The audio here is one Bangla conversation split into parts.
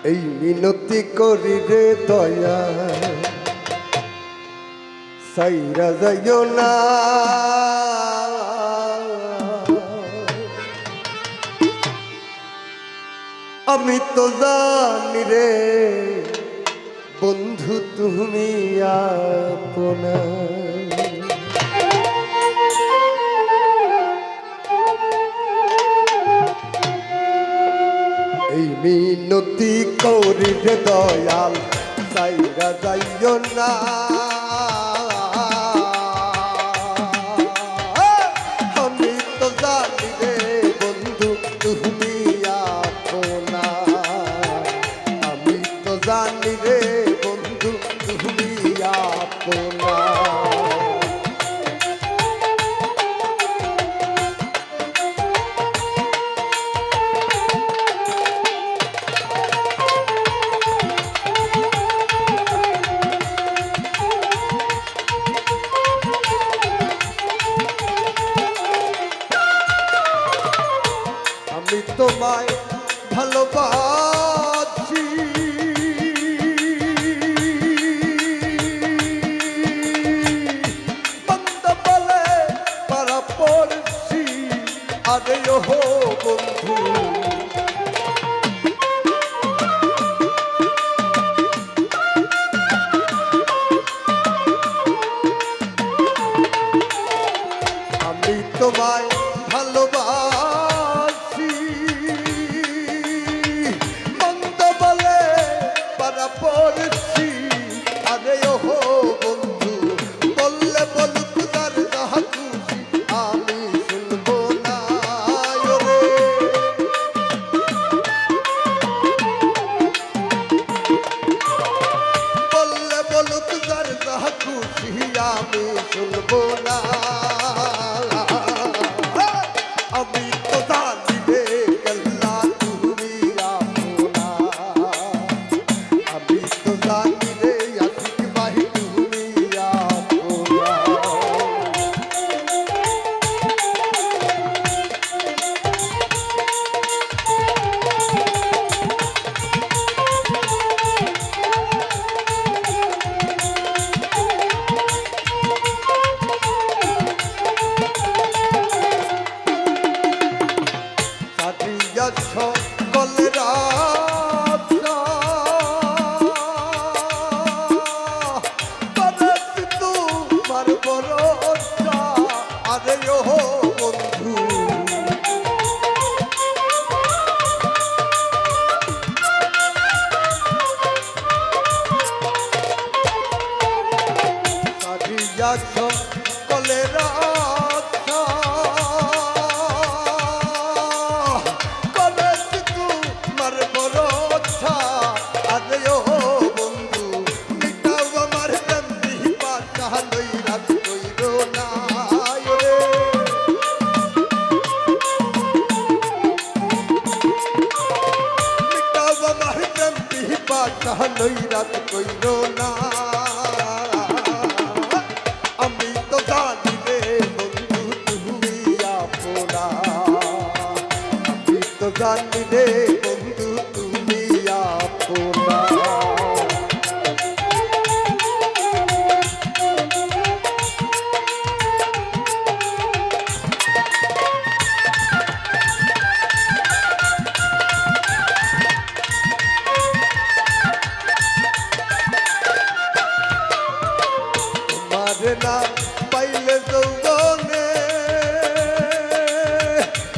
এই মিনতি করি রে দয়া সাইরা যাইও না আমি তো জানি রে বন্ধু তুমি আপনা এই মিনতি করি রে দয়াল সাইরা যাইও না আমি তো জানি রে বন্ধু তুমি আপনা আমি তো জানি রে বন্ধু তুমি আপনা আমি তোমায় ভালোবাসি বন্ধ বলে পারা পড়ছি আরে ও বন্ধু আমি তোমায় ভালোবাসি মন্দ বলে পারা পড়ছি আরে ও বন্ধু বললে বলুক তার যাহা খুশি আমি শুনবো না রে বললে বলুক তার যাহা খুশি আমি শুনবো না আমি তো জানি রে কেল্লা তুমি আপনা আমি তো জানি রে আশিক ভাই তুমি আপনা সকলের আশা তোমার ভরসা আরে ও বন্ধু সকলের আশা রাত কইল না আমি তো জানি রে বন্ধু তুমি আপনা আমি তো জানি রে বন্ধু তুমি আপনা না পাইলে যৌবনে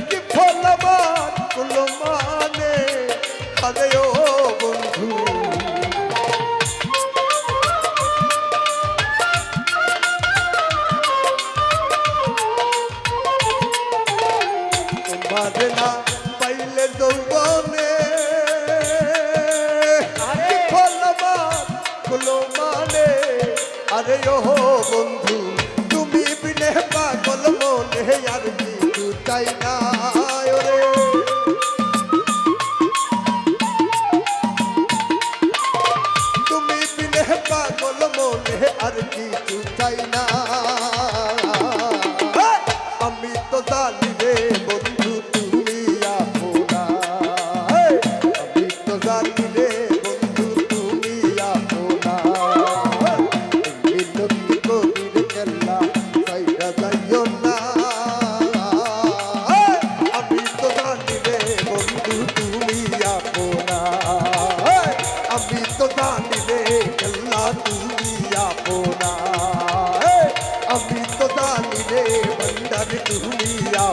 কি ফল আমার কোনো মানে আরে ও বন্ধু তোমারে না পাইলে যৌবনে কি ফল আমার কোনো মানে আরে ও বন্ধু তুমি বিনে পাগল মনে আর কিছু চাই না রে তুমি বিনে পাগল মনে আর কিছু চাই না আমি তো জানি রে বন্ধু তুমি আপনা আমি তো জানি রে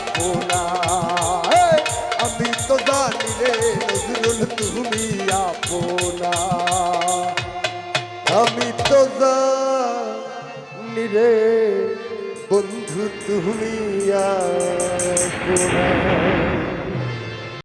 আপনা। এই, আমি তো জানি রে নজরুল তুমি আপনা, আমি তো জানি রে বন্ধু তুমি আপনা।